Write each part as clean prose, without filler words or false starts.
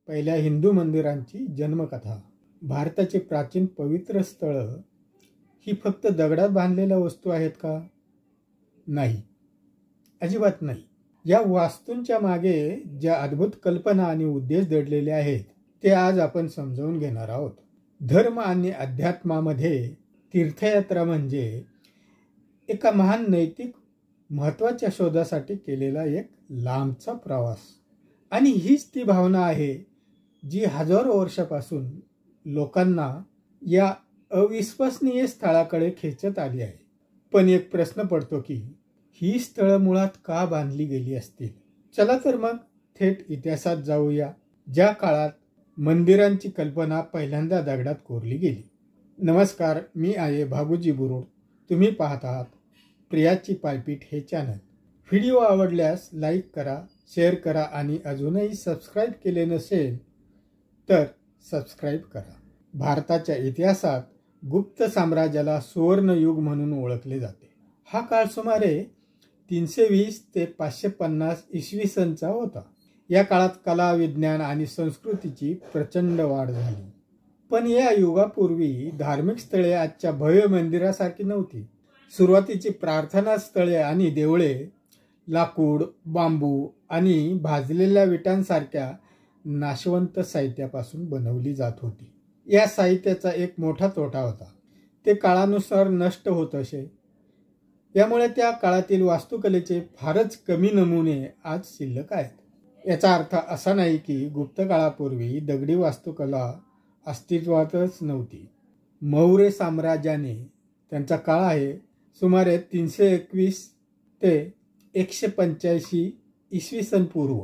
पहिल्या हिंदू मंदिरांची जन्मकथा. भारताचे प्राचीन पवित्र स्थळं ही फक्त दगडात बांधलेल्या वस्तू आहेत का? नाही, अजिबात नाही. या वास्तूंच्या मागे ज्या अद्भुत कल्पना आणि उद्देश दडलेले आहेत ते आज आपण समजावून घेणार आहोत. धर्म आणि अध्यात्मामध्ये तीर्थयात्रा म्हणजे एका महान नैतिक महत्त्वाच्या शोधासाठी केलेला एक लांबचा प्रवास. आणि हीच ती भावना आहे जी हजारो वर्षापासून लोकांना या अविश्वसनीय स्थळाकडे खेचत आली आहे. पण एक प्रश्न पडतो की ही स्थळं मुळात का बांधली गेली असतील? चला तर मग थेट इतिहासात जाऊया, ज्या काळात मंदिरांची कल्पना पहिल्यांदा दगडात कोरली गेली. नमस्कार, मी आहे भागुजी बुरुड. तुम्ही पाहत आहात प्रियाची पायपीट हे चॅनल. व्हिडिओ आवडल्यास लाईक करा, शेअर करा आणि अजूनही सबस्क्राईब केले नसेल तर सबस्क्राईब करा. भारताच्या इतिहासात गुप्त साम्राज्याला सुवर्णयुग म्हणून ओळखले जाते. हा काळ सुमारे 320 ते 550 इसवी सनचा होता. या काळात कला, विज्ञान आणि संस्कृतीची प्रचंड वाढ झाली. पण या युगापूर्वी धार्मिक स्थळे आजच्या भव्य मंदिरासारखी नव्हती. सुरुवातीची प्रार्थना स्थळे आणि देवळे लाकूड, बांबू आणि भाजलेल्या विटांसारख्या नाशवंत साहित्यापासून बनवली जात होती. या साहित्याचा एक मोठा तोटा होता, ते काळानुसार नष्ट होत असे. यामुळे त्या काळातील वास्तुकलेचे फारच कमी नमुने आज शिल्लक आहेत. याचा अर्थ असा नाही की गुप्त काळापूर्वी दगडी वास्तुकला अस्तित्वातच नव्हती. मौर्य साम्राज्याने, त्यांचा काळ आहे सुमारे 321 ते 185 इसवी सन पूर्व,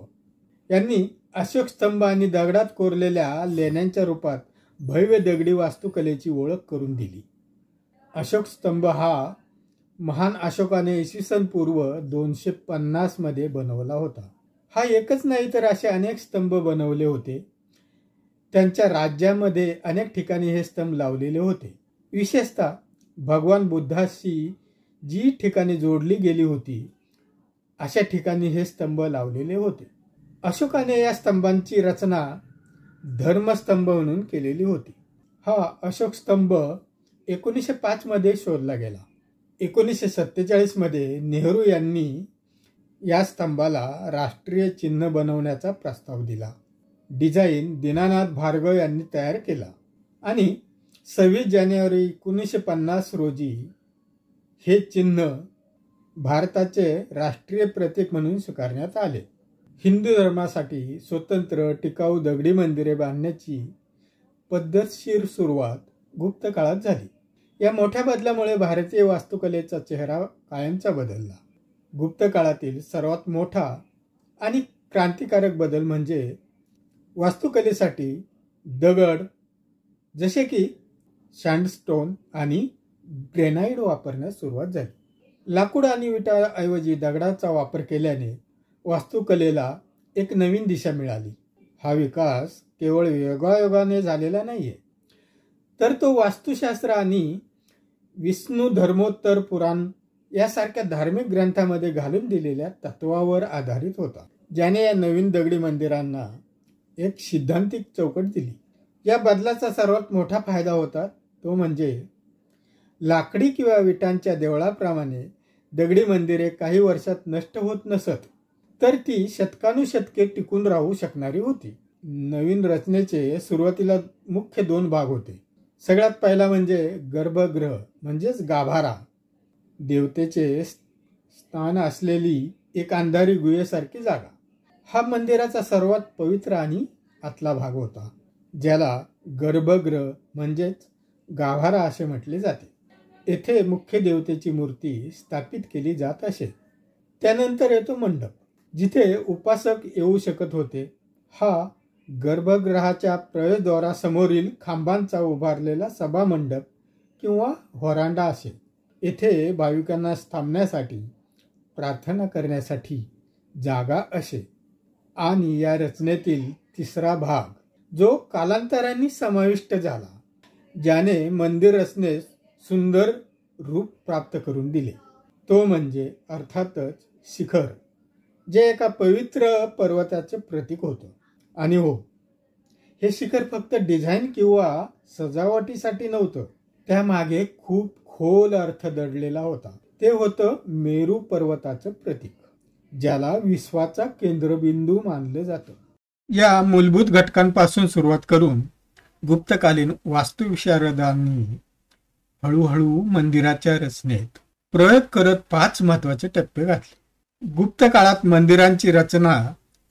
यांनी अशोक स्तंभ आणि दगडात कोरलेल्या लेण्यांच्या रूपात भव्य दगडी वास्तुकलेची ओळख करून दिली. अशोक स्तंभ हा महान अशोकाने इसवी सन पूर्व 250 मध्ये बनवला होता. हा एकच नाही तर असे अनेक स्तंभ बनवले होते. त्यांच्या राज्यामध्ये अनेक ठिकाणी हे स्तंभ लावलेले होते. विशेषतः भगवान बुद्धाशी जी ठिकाणी जोडली गेली होती अशा ठिकाणी हे स्तंभ लावलेले होते. अशोकाने या स्तंभांची रचना धर्मस्तंभ म्हणून केलेली होती. हा अशोक स्तंभ 1905 मध्ये शोधला गेला. 1947 मध्ये नेहरू यांनी या स्तंभाला राष्ट्रीय चिन्ह बनवण्याचा प्रस्ताव दिला. डिझाईन दीनानाथ भार्गव यांनी तयार केला आणि 26 जानेवारी 1950 रोजी हे चिन्ह भारताचे राष्ट्रीय प्रतीक म्हणून स्वीकारण्यात आले. हिंदू धर्मासाठी स्वतंत्र टिकाऊ दगडी मंदिरे बांधण्याची पद्धतशीर सुरुवात गुप्त काळात झाली. या मोठ्या बदलामुळे भारतीय वास्तुकलेचा चेहरा कायमचा बदलला. गुप्त काळातील सर्वात मोठा आणि क्रांतिकारक बदल म्हणजे वास्तुकलेसाठी दगड जसे की सँडस्टोन आणि ग्रेनाइट वापरण्यास सुरुवात झाली. लाकूड आणि विटाऐवजी दगडाचा वापर केल्याने वास्तुकलेला एक नवीन दिशा मिळाली. हा विकास केवळ योगायोगाने झालेला नाहीये, तर तो वास्तुशास्त्र आणि विष्णू धर्मोत्तर पुराण यासारख्या धार्मिक ग्रंथामध्ये घालून दिलेल्या तत्वावर आधारित होता, ज्याने या नवीन दगडी मंदिरांना एक सिद्धांतिक चौकट दिली. या बदलाचा सर्वात मोठा फायदा होता तो म्हणजे लाकडी किंवा विटांच्या देवळाप्रमाणे दगडी मंदिरे काही वर्षात नष्ट होत नसत, तर ती शतकानुशतके टिकून राहू शकणारी होती. नवीन रचनेचे सुरुवातीला मुख्य 2 भाग होते. सगळ्यात पहिला म्हणजे गर्भगृह म्हणजेच गाभारा, देवतेचे स्थान असलेली एक अंधारी गुहेसारखी जागा. हा मंदिराचा सर्वात पवित्र आणि आतला भाग होता, ज्याला गर्भगृह म्हणजेच गाभारा असे म्हटले जाते. येथे मुख्य देवतेची मूर्ती स्थापित केली जात असे. त्यानंतर येतो मंडप, जिथे उपासक येऊ शकत होते. हा गर्भगृहाच्या प्रवेशद्वारासमोरील खांबांचा उभारलेला सभा मंडप किंवा व्हरांडा असे. येथे भाविकांना थांबण्यासाठी, प्रार्थना करण्यासाठी जागा असे. आणि या रचनेतील तिसरा भाग जो कालांतराने समाविष्ट झाला, ज्याने मंदिर रचनेस सुंदर रूप प्राप्त करून दिले, तो म्हणजे अर्थातच शिखर, जे एका पवित्र पर्वताचे प्रतीक होतं. आणि हो, हे शिखर फक्त डिझाईन किंवा सजावटीसाठी नव्हतं, त्यामागे खूप खोल अर्थ दडलेला होता. ते होतं मेरू पर्वताचं प्रतीक, ज्याला विश्वाचा केंद्रबिंदू मानलं जातं. या मूलभूत घटकांपासून सुरुवात करून गुप्तकालीन वास्तुविशारदांनी हळूहळू मंदिराच्या रचनेत प्रयोग करत 5 महत्वाचे टप्पे घातले. गुप्त काळात मंदिरांची रचना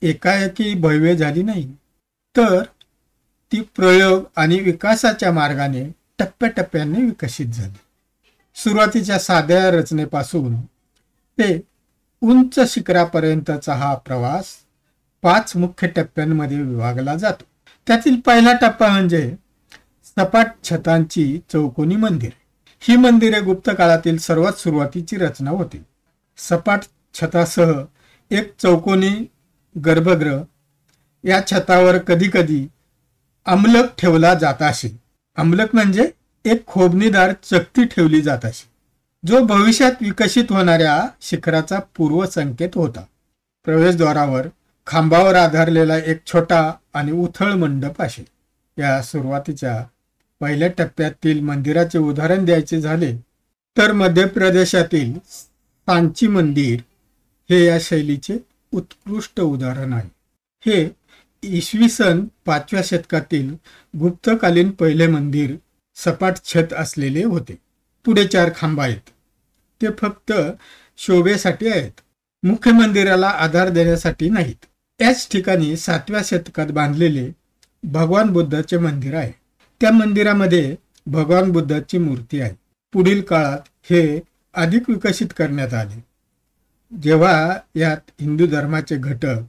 एकाएकी भव्य झाली नाही, तर ती प्रयोग आणि विकासाच्या मार्गाने टप्प्याटप्प्याने विकसित झाली. सुरुवातीच्या साध्या रचनेपासून ते उंच शिखरापर्यंतचा हा प्रवास 5 मुख्य टप्प्यांमध्ये विभागला जातो. त्यातील पहिला टप्पा म्हणजे सपाट छतांची चौकोनी मंदिरे. ही मंदिरे गुप्त काळातील सर्वात सुरुवातीची रचना होती. सपाट छतासह एक चौकोनी गर्भगृह, या छतावर कधीकधी अमलक ठेवला जात असे. अमलक म्हणजे एक खोबणीदार चकती ठेवली जात असे, जो भविष्यात विकसित होणाऱ्या शिखराचा पूर्वसंकेत होता. प्रवेशद्वारावर खांबावर आधारलेला एक छोटा आणि उथळ मंडप असे. या सुरुवातीच्या पहिल्या टप्प्यातील मंदिराचे उदाहरण द्यायचे झाले तर मध्य प्रदेशातील सांची मंदिर हे या शैलीचे उत्कृष्ट उदाहरण आहे. हे इसवी सन 5व्या शतकातील गुप्तकालीन पहिले मंदिर सपाट छत असलेले होते. पुढे 4 खांब आहेत, ते फक्त शोभेसाठी आहेत, मुख्य मंदिराला आधार देण्यासाठी नाहीत. याच ठिकाणी 7व्या शतकात बांधलेले भगवान बुद्धाचे मंदिर आहे. त्या मंदिरामध्ये भगवान बुद्धाची मूर्ती आहे. पुढील काळात हे अधिक विकसित करण्यात आले, जेव्हा यात हिंदू धर्माचे घटक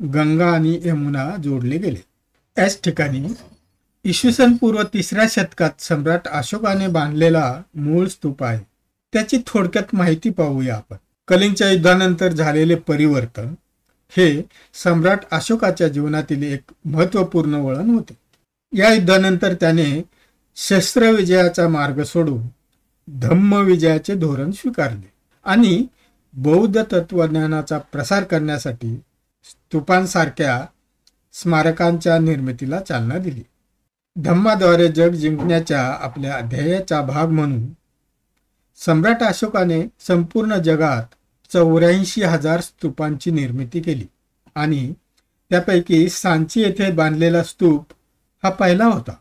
गंगा आणि यमुना जोडले गेले. याच ठिकाणी इसवी सन पूर्व 3ऱ्या शतकात सम्राट अशोकाने बांधलेला मूळ स्तूप आहे. त्याची थोडक्यात माहिती पाहूया आपण. कलिंगच्या युद्धानंतर झालेले परिवर्तन हे सम्राट अशोकाच्या जीवनातील एक महत्त्वपूर्ण वळण होते. या युद्धानंतर त्याने शस्त्रविजयाचा मार्ग सोडून धम्मविजयाचे धोरण स्वीकारले आणि बौद्ध तत्वज्ञानाचा प्रसार करण्यासाठी स्तूपांसारख्या स्मारकांच्या निर्मितीला चालना दिली. धम्माद्वारे जग जिंकण्याच्या आपल्या ध्येयाचा भाग म्हणून सम्राट अशोकाने संपूर्ण जगात 84,000 स्तूपांची निर्मिती केली आणि त्यापैकी सांची येथे बांधलेला स्तूप हा पहिला होता.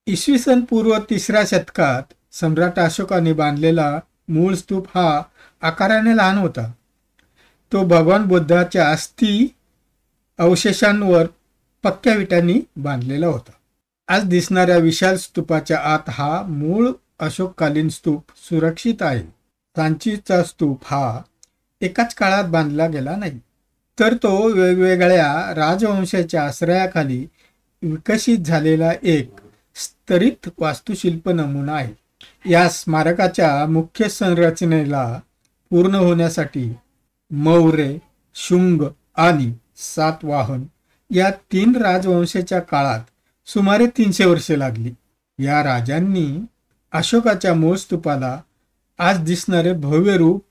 इसवी सन पूर्व 3ऱ्या शतकात सम्राट अशोकाने बांधलेला मूळ स्तूप हा आकाराने लहान होता. तो भगवान बुद्धाच्या अस्थि अवशेषांवर पक्क्या विटांनी बांधलेला होता. आज दिसणाऱ्या विशाल स्तूपाच्या आत हा मूळ अशोककालीन स्तूप सुरक्षित आहे. सांचीचा स्तूप हा एकाच काळात बांधला गेला नाही, तर तो वेगवेगळ्या राजवंशाच्या आश्रयाखाली विकसित झालेला एक स्तरित वास्तुशिल्प नमुना आहे. या स्मारकाच्या मुख्य संरचनेला पूर्ण होण्यासाठी मौर्य, शुंग आणि सातवाहन या 3 राजवंशाच्या काळात सुमारे 300 वर्षे लागली. या राजांनी अशोकाच्या मूळ स्तूपाला आज दिसणारे भव्य रूप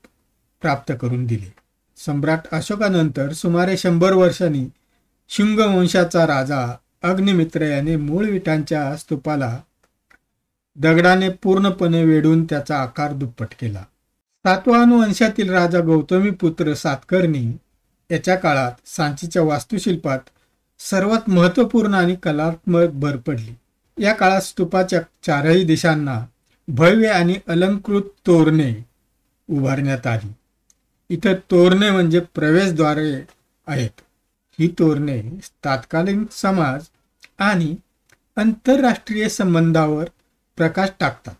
प्राप्त करून दिले. सम्राट अशोकानंतर सुमारे 100 वर्षांनी शुंग वंशाचा राजा अग्निमित्र याने मूळ विटांच्या स्तूपाला दगडाने पूर्णपणे वेढून त्याचा आकार दुप्पट केला. सातवाहन वंशातील राजा गौतमीपुत्र सातकर्णी याच्या काळात सांचीच्या वास्तुशिल्पात सर्वात महत्त्वपूर्ण आणि कलात्मक भर पडली. या काळात स्तूपाच्या 4ही दिशांना भव्य आणि अलंकृत तोरणे उभारण्यात आली. इथं तोरणे म्हणजे प्रवेशद्वारे आहेत. ही तोरणे तत्कालीन समाज आणि आंतरराष्ट्रीय संबंधावर प्रकाश टाकतात.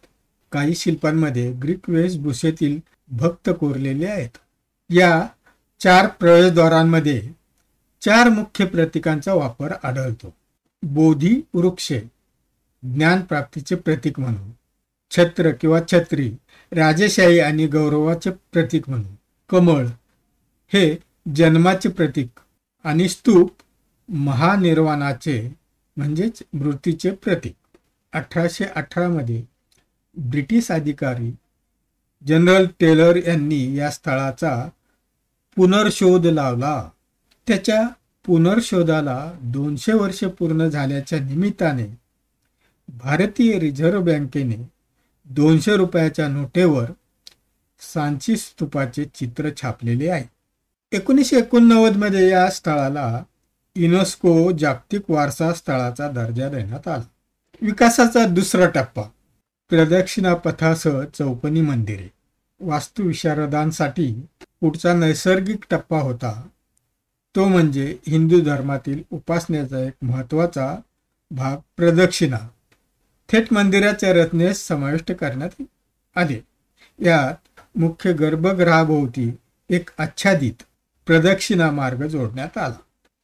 काही शिल्पांमध्ये ग्रीक वेशभूषेतील भक्त कोरलेले आहेत. या 4 प्रवेशद्वारांमध्ये 4 मुख्य प्रतीकांचा वापर आढळतो. बोधी वृक्ष ज्ञान प्राप्तीचे प्रतीक म्हणून, छत्र किंवा छत्री राजेशाही आणि गौरवाचे प्रतीक म्हणून, कमळ हे जन्माचे प्रतीक आणि स्तूप महानिर्वाणाचे म्हणजेच मृत्यूचे प्रतीक. 1818 मध्ये ब्रिटिश अधिकारी जनरल टेलर यांनी या स्थळाचा पुनर्शोध लावला. त्याच्या पुनर्शोधाला 200 वर्षे पूर्ण झाल्याच्या निमित्ताने भारतीय रिझर्व्ह बँकेने 200 रुपयाच्या नोटेवर सांची स्तूपाचे चित्र छापलेले आहे. 1989 मध्ये या स्थळाला युनेस्को जागतिक वारसा स्थळाचा दर्जा देण्यात आला. विकासाचा दुसरा टप्पा प्रदक्षिणा पथासह चौकोनी मंदिरे. वास्तुविशारदांसाठी पुढचा नैसर्गिक टप्पा होता तो म्हणजे हिंदू धर्मातील उपासनेचा एक महत्त्वाचा भाग प्रदक्षिणा. थेट मंदिराच्या रचनेस समाविष्ट करण्यात आले. यात मुख्य गर्भगृहाभोवती एक आच्छादित प्रदक्षिणा मार्ग जोडण्यात आला.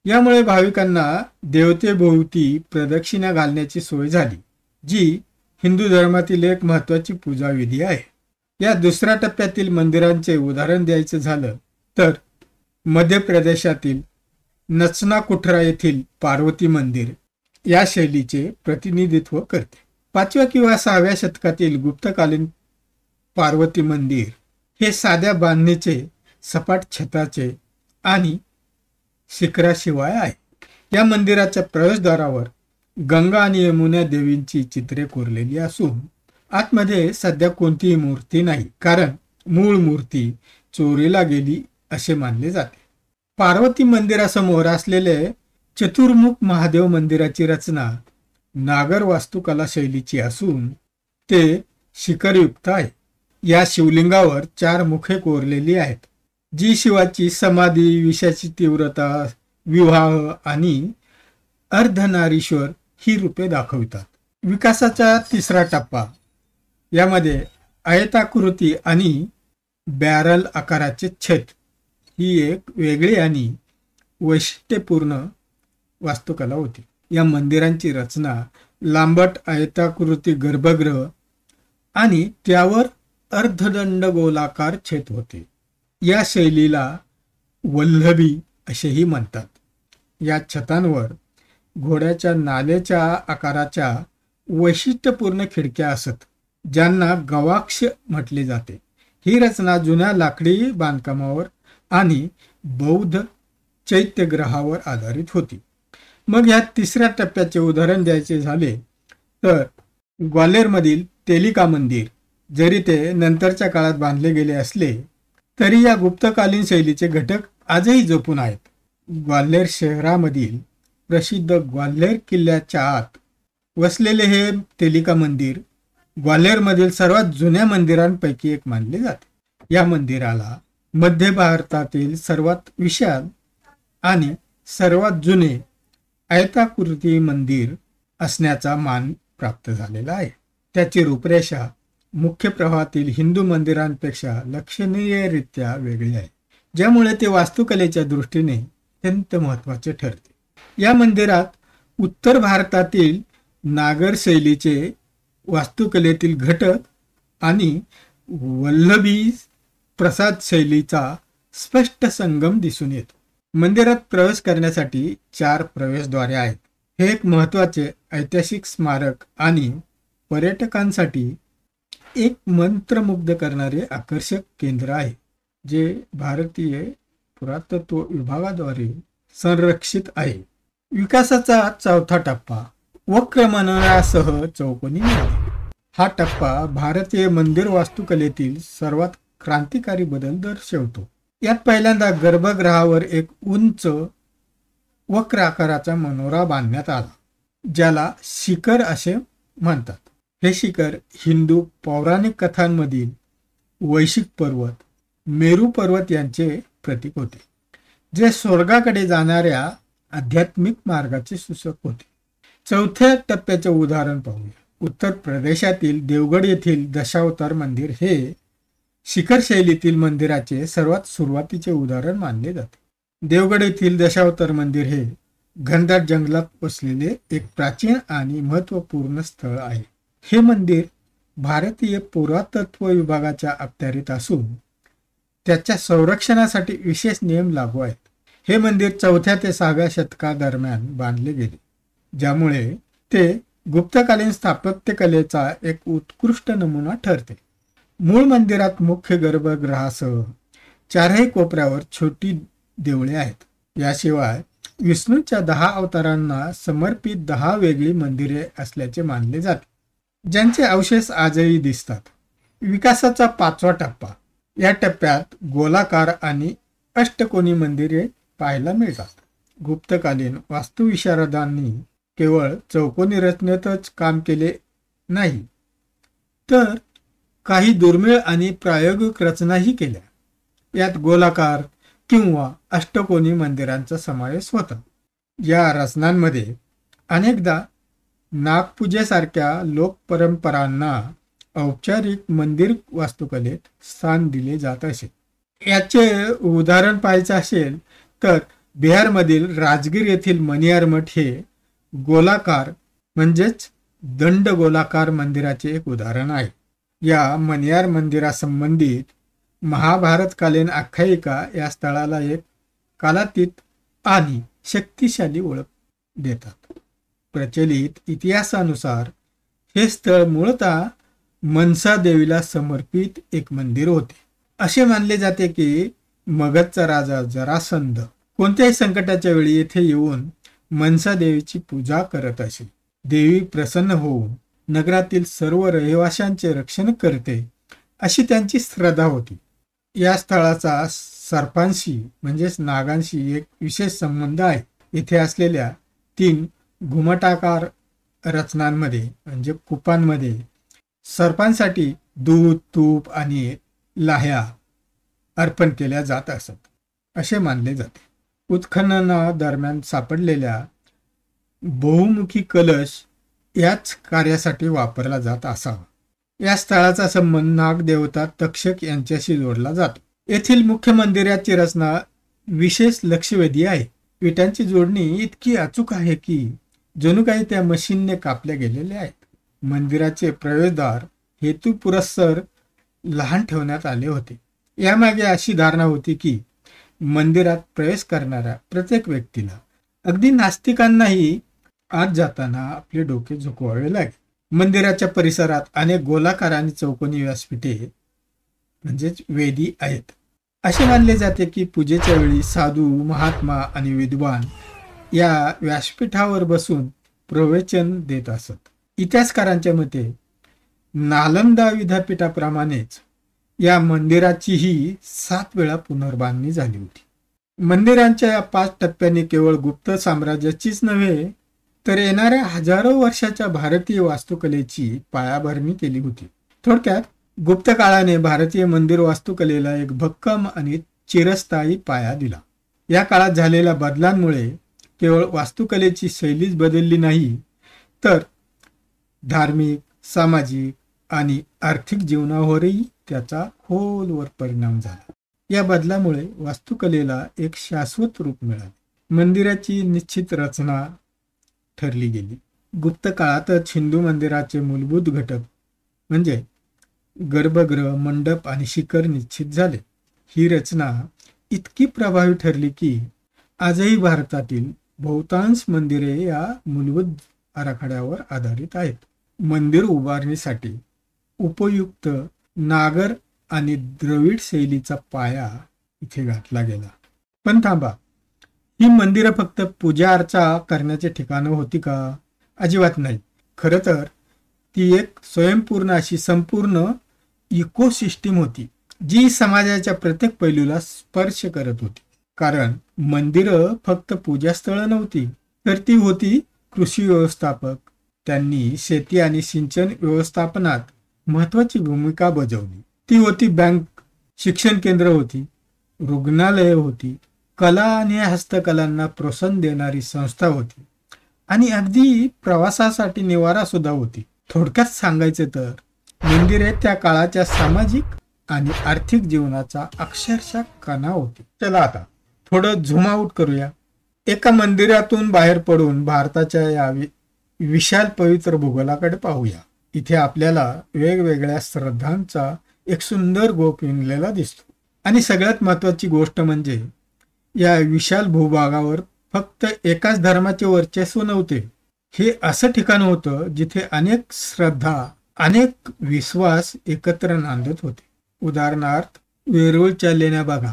यामुळे भाविकांना देवतेभोवती प्रदक्षिणा घालण्याची सोय झाली, जी हिंदू धर्मातील एक महत्त्वाची पूजाविधी आहे. या दुसऱ्या टप्प्यातील मंदिरांचे उदाहरण द्यायचं झालं तर मध्य प्रदेशातील नचनाकुठरा येथील पार्वती मंदिर या शैलीचे प्रतिनिधित्व करते. 5व्या किंवा 6व्या शतकातील गुप्तकालीन पार्वती मंदिर हे साध्या बांधणीचे, सपाट छताचे आणि शिखराशिवाय आहे. या मंदिराच्या प्रवेशद्वारावर गंगा आणि यमुना देवींची चित्रे कोरलेली असून आतमध्ये सध्या कोणतीही मूर्ती नाही, कारण मूळ मूर्ती चोरीला गेली असे मानले जाते. पार्वती मंदिरासमोर असलेले चतुर्मुख महादेव मंदिराची रचना नागर वास्तुकला शैलीची असून ते शिखरयुक्त आहे. या शिवलिंगावर 4 मुखे कोरलेली आहेत, जी शिवाची समाधी, विषाची तीव्रता, विवाह आणि अर्धनारीश्वर ही रूपे दाखवितात. विकासाचा तिसरा टप्पा यामध्ये आयताकृती आणि बॅरल आकाराचे छत ही एक वेगळी आणि वैशिष्ट्यपूर्ण वास्तुकला होती. या मंदिरांची रचना लांबट आयताकृती गर्भगृह आणि त्यावर अर्धदंडगोलाकार छत होते. या शैलीला वल्लभी असेही म्हणतात. या छतांवर घोड्याच्या नालेच्या आकाराच्या वैशिष्ट्यपूर्ण खिडक्या असत, ज्यांना गवाक्ष म्हटले जाते. ही रचना जुन्या लाकडी बांधकामावर आणि बौद्ध चैत्यग्रहावर आधारित होती. मग या तिसऱ्या टप्प्याचे उदाहरण द्यायचे झाले तर ग्वाल्हेरमधील तेलिका मंदिर, जरी ते नंतरच्या काळात बांधले गेले असले तरी या गुप्तकालीन शैलीचे घटक आजही जपून आहेत. ग्वाल्हेर शहरामधील प्रसिद्ध ग्वाल्हेर किल्ल्याच्या आत वसलेले हे तेलिका मंदिर ग्वाल्हेरमधील सर्वात जुन्या मंदिरांपैकी एक मानले जाते. या मंदिराला मध्य भारतातील सर्वात विशाल आणि सर्वात जुने आयताकृती मंदिर असण्याचा मान प्राप्त झालेला आहे. त्याची रूपरेषा मुख्य प्रवाहातील हिंदू मंदिरांपेक्षा लक्षणीयरित्या वेगळी आहे, ज्यामुळे ते वास्तुकलेच्या दृष्टीने अत्यंत महत्त्वाचे ठरते. या मंदिरात उत्तर भारतातील नागर शैलीचे वास्तुकलेतील घटक आणि वल्लभी प्रसाद शैलीचा स्पष्ट संगम दिसून येतो. मंदिरात प्रवेश करण्यासाठी 4 प्रवेशद्वारे आहेत. हे एक महत्त्वाचे ऐतिहासिक स्मारक आणि पर्यटकांसाठी एक मंत्रमुग्ध करणारे आकर्षक केंद्र आहे, जे भारतीय पुरातत्व विभागाद्वारे संरक्षित आहे. विकासाचा चौथा टप्पा वक्रमनासह चौकोनी मंदिर. हा टप्पा भारतीय मंदिर वास्तुकलेतील सर्वात क्रांतिकारी बदल दर्शवतो. यात पहिल्यांदा गर्भगृहावर एक उंच वक्र आकाराचा मनोरा बांधण्यात आला, ज्याला शिखर असे म्हणतात. हे शिखर हिंदू पौराणिक कथांमधील वैशिक पर्वत, मेरू पर्वत यांचे प्रतीक होते, जे स्वर्गाकडे जाणाऱ्या आध्यात्मिक मार्गाचे सूचक होते. चौथ्या टप्प्याचे उदाहरण पाहूया. उत्तर प्रदेशातील देवगड येथील दशावतार मंदिर हे शिखर शैलीतील मंदिराचे सर्वात सुरुवातीचे उदाहरण मानले जाते. देवगड येथील दशावतार मंदिर हे घनदाट जंगलात वसलेले एक प्राचीन आणि महत्त्वपूर्ण स्थळ आहे. हे मंदिर भारतीय पुरातत्व विभागाच्या अखत्यारीत असून त्याच्या संरक्षणासाठी विशेष नियम लागू आहेत. हे मंदिर 4थ्या ते 6व्या शतकादरम्यान बांधले गेले, ज्यामुळे ते गुप्तकालीन स्थापत्यकलेचा एक उत्कृष्ट नमुना ठरते. मूळ मंदिरात मुख्य गर्भगृहासह 4ही कोपऱ्यावर छोटी देवळे आहेत. याशिवाय विष्णूच्या 10 अवतारांना समर्पित 10 वेगळी मंदिरे असल्याचे मानले जाते, ज्यांचे अवशेष आजही दिसतात. विकासाचा 5वा टप्पा. या टप्प्यात गोलाकार आणि अष्टकोनी मंदिरे पाहायला मिळतात. गुप्तकालीन वास्तुविशारदांनी केवळ चौकोनी रचनेतच काम केले नाही, तर काही दुर्मिळ आणि प्रायोगिक रचनाही केल्या. यात गोलाकार किंवा अष्टकोनी मंदिरांचा समावेश होता. या रचनांमध्ये अनेकदा नागपूजेसारख्या लोकपरंपरांना औपचारिक मंदिर वास्तुकलेत स्थान दिले जात असे. याचे उदाहरण पाहायचे असेल तर बिहारमधील राजगीर येथील मनियार मठ हे गोलाकार म्हणजेच दंडगोलाकार मंदिराचे एक उदाहरण आहे. या मनियार मंदिरासंबंधित महाभारतकालीन आख्यायिका या स्थळाला एक कालातीत आणि शक्तिशाली ओळख देतात. प्रचलित इतिहासानुसार हे स्थळ मूळतः मनसा देवीला समर्पित एक मंदिर होते. असे मानले जाते की मगधचा राजा जरासंध कोणत्याही संकटाच्या वेळी येथे येऊन मनसा देवीची पूजा करत असे. देवी प्रसन्न होऊन नगरातील सर्व रहिवाशांचे रक्षण करते अशी त्यांची श्रद्धा होती. या स्थळाचा सर्पांशी म्हणजेच नागांशी एक विशेष संबंध आहे. इथे असलेल्या 3 घुमटाकार रचनांमध्ये म्हणजे कुपांमध्ये सर्पांसाठी दूध, तूप आणि लाह्या अर्पण केल्या जात असत असे मानले जाते. उत्खननादरम्यान सापडलेल्या बहुमुखी कलश याच कार्यासाठी वापरला जात असावा. या स्थळाचा संबंध नागदेवता तक्षक यांच्याशी जोडला जातो. येथील मुख्य मंदिराची रचना विशेष लक्षवेधी आहे. विटांची जोडणी इतकी अचूक आहे की जणू काही त्या मशीनने कापल्या गेलेल्या आहेत. मंदिराचे प्रवेशद्वार हेतुपुरस्सर लहान ठेवण्यात आले होते. यामागे अशी धारणा होती की मंदिरात प्रवेश करणाऱ्या प्रत्येक व्यक्तीला, अगदी नास्तिकांनाही आत जाताना आपले डोके झुकवावे लागेल. मंदिराच्या परिसरात अनेक गोलाकार आणि चौकोनी व्यासपीठे म्हणजेच वेदी आहेत. असे मानले जाते की पूजेच्या वेळी साधू, महात्मा आणि विद्वान या व्यासपीठावर बसून प्रवचन देत असत. इतिहासकारांच्या मते नालंदा विद्यापीठाप्रमाणेच या मंदिराचीही 7 वेळा पुनर्बांधणी झाली होती. मंदिरांच्या या 5 टप्प्यांनी केवळ गुप्त साम्राज्याचीच नव्हे तर येणाऱ्या हजारो वर्षाच्या भारतीय वास्तुकलेची पायाभरणी केली होती. थोडक्यात गुप्त काळाने भारतीय मंदिर वास्तुकलेला एक भक्कम आणि चिरस्थायी पाया दिला. या काळात झालेल्या बदलांमुळे केवळ वास्तुकलेची शैलीच बदलली नाही, तर धार्मिक, सामाजिक आणि आर्थिक जीवनावरही त्याचा खोलवर परिणाम झाला. या बदलामुळे वास्तुकलेला एक शाश्वत रूप मिळाले. मंदिराची निश्चित रचना ठरली गेली. गुप्त काळातच हिंदू मंदिराचे मूलभूत घटक म्हणजे गर्भगृह, मंडप आणि शिखर निश्चित झाले. ही रचना इतकी प्रभावी ठरली की आजही भारतातील बहुतांश मंदिरे या मूलभूत आराखड्यावर आधारित आहेत. मंदिर उभारणीसाठी उपयुक्त नागर आणि द्रविड शैलीचा पाया इथे घातला गेला. पण थांबा, ही मंदिरं फक्त पूजा अर्चा करण्याचे ठिकाणं होती का? अजिबात नाही. खरं तर ती एक स्वयंपूर्ण अशी संपूर्ण इकोसिस्टीम होती, जी समाजाच्या प्रत्येक पैलूला स्पर्श करत होती. कारण मंदिरं फक्त पूजास्थळं नव्हती, तर ती होती कृषी व्यवस्थापक. त्यांनी शेती आणि सिंचन व्यवस्थापनात महत्वाची भूमिका बजावली. ती होती बँक, शिक्षण केंद्र होती, रुग्णालय होती, कला आणि हस्तकलांना प्रोत्साहन देणारी संस्था होती आणि अगदी प्रवासासाठी निवारा सुद्धा होती. थोडक्यात सांगायचे तर मंदिरे त्या काळाच्या सामाजिक आणि आर्थिक जीवनाचा अक्षरशः कणा होती. चला आता थोडं झूम आउट करूया. एका मंदिरातून बाहेर पडून भारताच्या या विशाल पवित्र भूगोलाकडे पाहूया. इथे आपल्याला वेगवेगळ्या श्रद्धांचा एक सुंदर गोप विणलेला दिसतो. आणि सगळ्यात महत्वाची गोष्ट म्हणजे या विशाल भूभागावर फक्त एकाच धर्माचे वर्चस्व नव्हते. हे असं ठिकाण होतं जिथे अनेक श्रद्धा, अनेक विश्वास एकत्र नांदत होते. उदाहरणार्थ वेरूळच्या लेण्या बघा.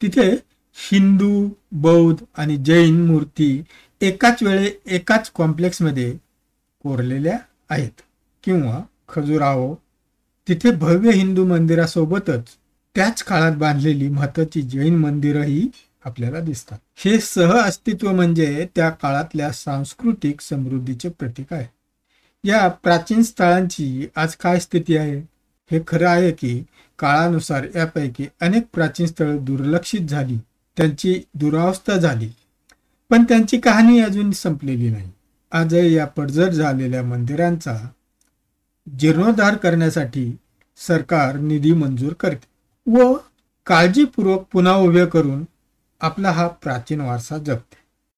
तिथे हिंदू, बौद्ध आणि जैन मूर्ती एकाच वेळे एकाच कॉम्प्लेक्समध्ये कोरलेल्या आहेत. किंवा खजुराहो, तिथे भव्य हिंदू मंदिरासोबतच त्याच काळात बांधलेली महत्वाची जैन मंदिरही आपल्याला दिसतात. हे सह अस्तित्व म्हणजे त्या काळातल्या सांस्कृतिक समृद्धीचे प्रतीक आहे. या प्राचीन स्थळांची आज काय स्थिती आहे? हे खरं आहे की काळानुसार यापैकी अनेक प्राचीन स्थळे दुर्लक्षित झाली, त्यांची दुरावस्था झाली, पण त्यांची कहाणी अजून संपलेली नाही. आजही या पडझड झालेल्या मंदिरांचा जीर्णोद्धार करण्यासाठी सरकार निधी मंजूर करते व काळजीपूर्वक पुन्हा उभे करून आपला हा प्राचीन वारसा जपते.